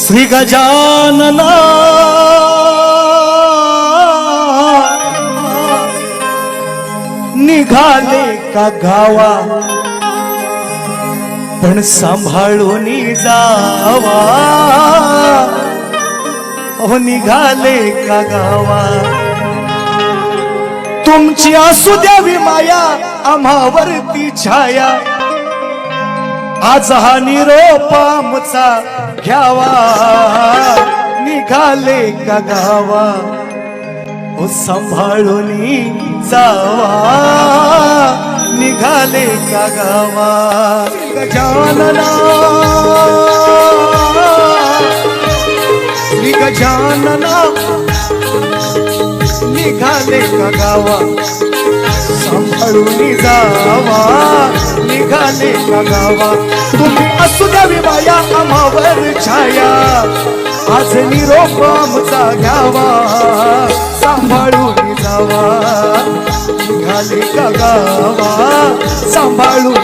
श्री गजानना निघाले का गावा, पण सांभाळून जावा. हो निघाले का गावा, तुमची असू द्यावी माया आम्हावरती छाया. आज हा निरोप आमचा घ्यावा, निघाले का गावा. हो सांभाळून जावा, निघाले का गावा. गजानना श्री गजानना निघाले का गावा, सांभाळून जावा, निघाले का गावा. तुम्ही असू द्यावी माया आम्हावर छाया. आज निरोप आमचा घ्यावा, सांभाळून जावा, निघाले का गावा, सांभाळून